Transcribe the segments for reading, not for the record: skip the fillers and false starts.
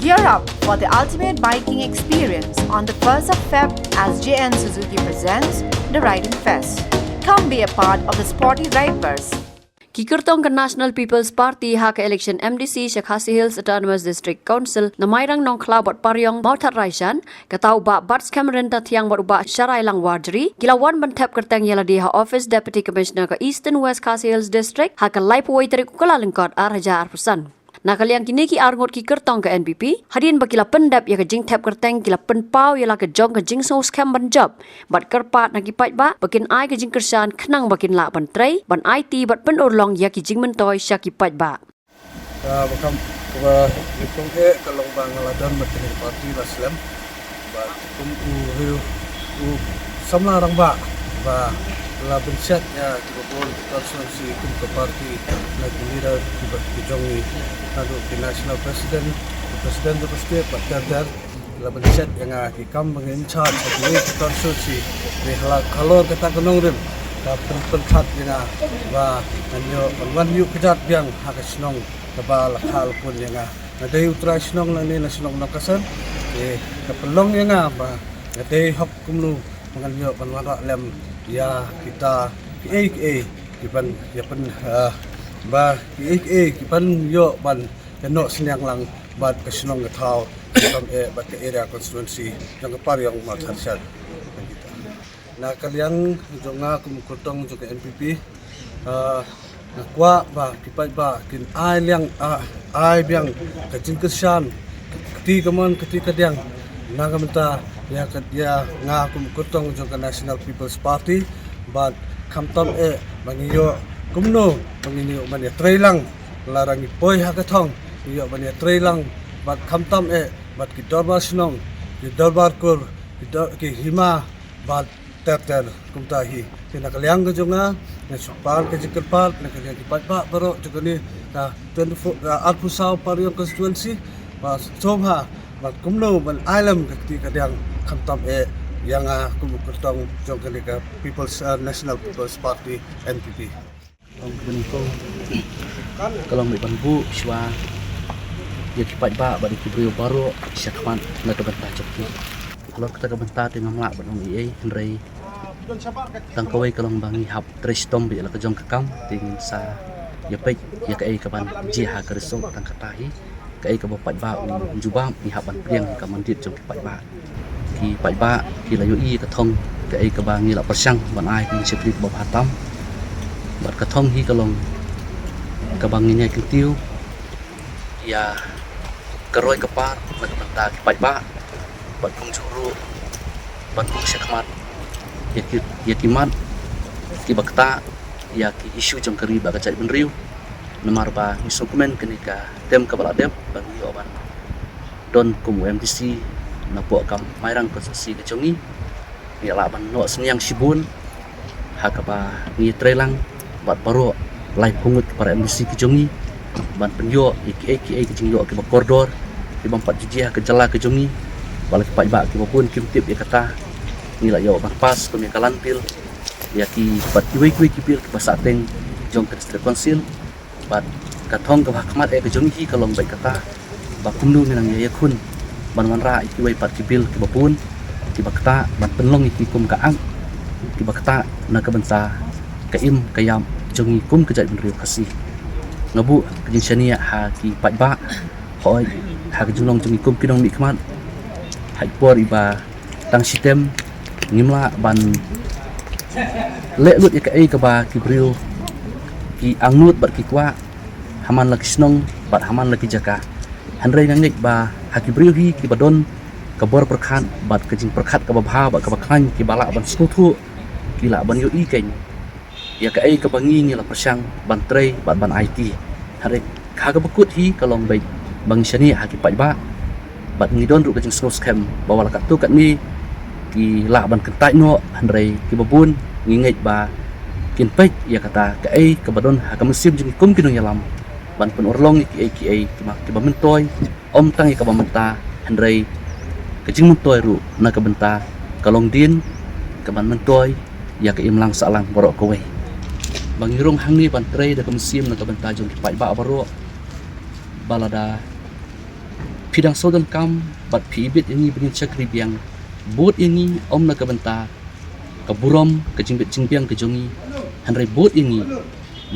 Gear up for the ultimate biking experience on the 1st of Feb as JN Suzuki presents the Riding Fest. Come be a part of the sporty rideverse. Kikertong ke National People's Party hak election MDC Shakasi Hills Autonomous District Council na mayrang nong klabot paryong Mautat Raisan katau ba Bats Cameron tatiang bot uba Syarai Lang Wardri gilawan bentep kerteng yala di ha Office Deputy Commissioner ke Eastern West Khasi Hills District hak laipuai tarik kukala lengkot arhaja arpusan. Nakaliang kini ki arngot ki kertong ke NPP hadin bakila pendap ya ke jing tap kerteng kila penpau ya ke jong ke jing so scam ban job bat kerpat na ki pai ba bakin ai ke jing kersan kenang bakin la ban trai ban IT bat pen urlong ya ki jing mentoy sya ki pai ba bakam ba itong kalong bang ngaladan materi parti Islam ba kum u samlarang ba la benset ya tibol konstitusi kum ke parti na leader di jongi adu di national president the state Pak la benset yang hikam mengin charge di konstitusi di halor kata gunung rim ka pentat yang ba anyo wan yu kejat biang hakasnong ka hal pun yang ada utra snong ni nasional nakasan ka pelong yang ba ada hak kumlu menganyo panwara lem ya kita kipan ya pen ba kipan yo ban keno senyang lang bat kesenong ngetau kam bat ke area constituency yang kepar yang matarsyat kita na kaliang jonga kumukutong juga NPP nakwa ba kipai ba kin ai liang ai biang kecing kesan keti kadiang nagamenta ya nga kumukutong juga National People's Party but kamtam mangiyo kumno mangiyo mania trailang larang ipoy hakatong iyo mania trailang but kamtam but ki dorbar snong ki dorbar kur ki hima but ter kumtahi kinakaliang ko jonga na supal ke jikerpal na kaliang kipat ba baro juga ni ka 24 alpusau pariong constituency pas somha but kumno ban island kati kadiang kamtam yang kumukutong jong kenika People's National People's Party NPP. Kalau mbak bu swa ya kipat ba bagi kibrio baru syakman na kabanta chokki. Kalau kita kabanta dengan melak banong iai henry tangkawai kalau bangi hap tristom bi la kajong kakam ting sa ya pek ya kai kaban jiha keresong tangkatahi kai kabapat ba jubam ni hapan priang kamandit jong kipat ba ki pai ba ki la yoi ka thong ka ai ka ba ngi la persang ban ai ki sepri ba hatam bat ka thong hi ka long ka bang ngi ki tiu ya ka roi ka par ba ka ta ki pai ba bat kung churu bat kung syakmat ya ki mat ki bakta ya ki isu jong kari ba ka cai benriu namar ba instrumen kenika tem ka bala dem bang yo ban don kum MDC na po kam mayrang konstitusi kecongi ni laban no senyang sibun hakaba ni trelang bat baro lai pungut para MDC kecongi ban penyo iki kejingyo ke koridor di bampat jijia ke jala kecongi balik pak ba ke pun kimtip ya kata ni la yo pas ko mi kalantil ya ki bat kiwi kipil ke pasateng jong ke district council bat katong ke hakmat kecongi kalong baik kata bakumnu minang ya kun ban ra iki wai pat kibil ki bapun ki bakta ban penlong iki kum kaang ki bakta na kabensa kaim kayam jongi kum kejat benriu kasih ngabu kejing syania ha ki pat ba hoi ha kejulong jongi kum kidong mi kmat hai por iba tang sistem ngimla ban le lut ya kai ka ba ki briu ki angnut bat ki kwa haman laki snong bat haman laki jaka handrai ngangik ba hakibriu hi ki badon kabor perkhan bat kejing perkhat ka babha ba ka bakhan ki bala ban skutu ki la ban yo i ken ya ka ai ka bangi ni la persang ban trei bat ban IT hari ka ka bekut hi kalong bai bang syani haki pai ba bat ngidon ru kejing scam bawa la tu kat ni ki la ban kentai no handrai ki babun ngingait ba kin pek ya kata ka ai ka badon ha ka musim jing kum kinong yalam ban penurlong ki ba mentoy om tang ka ba menta handrai kejing mentoy ru na ka benta kalong din ka ban mentoy ya ka imlang salang borok kowe bangirong hangni ban trei da ka musim na ka benta jong ki pai ba baro balada Pidang sodan kam bat pi ibit ini begin cakri biang bot ini om na kabenta kaburom kajingbet jingbiang kejongi hanrai bot ini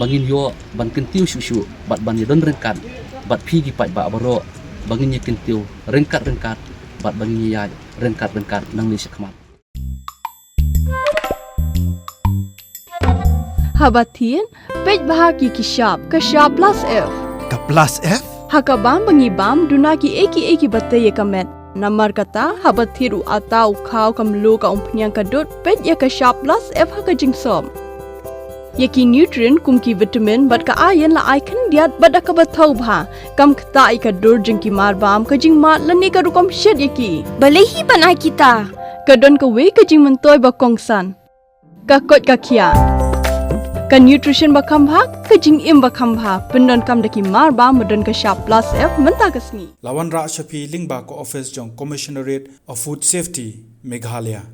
bangin yo ban kentiu susu bat ban yodon rengkat bat pi gi pai ba baro bangin ye kentiu rengkat bat bangin ya rengkat nang ni sakmat Habatin pej bahagi kishap kashap plus F Ka plus F? hakabam bangibam dunaki eki bate ye kamet namar kata habathiru atau khau kamlu ka umpnyang kadut pej ye kashap plus F haka jingsom yeki nutrient kumki vitamin bat ka iron la icon diat bat ka bathau bha kam khta ka dur jingki marbam ka jingmat lani ka rukom shed yeki balehi banai kita kadon ka we ka jing mentoy ba kongsan ka kot ka khia ka nutrition ba khambha ka jing im ba khambha pendon kam daki marba modon ka sharp plus F menta kasni Lawan Ra Shafi Lingba ko office jong Commissionerate of Food Safety Meghalaya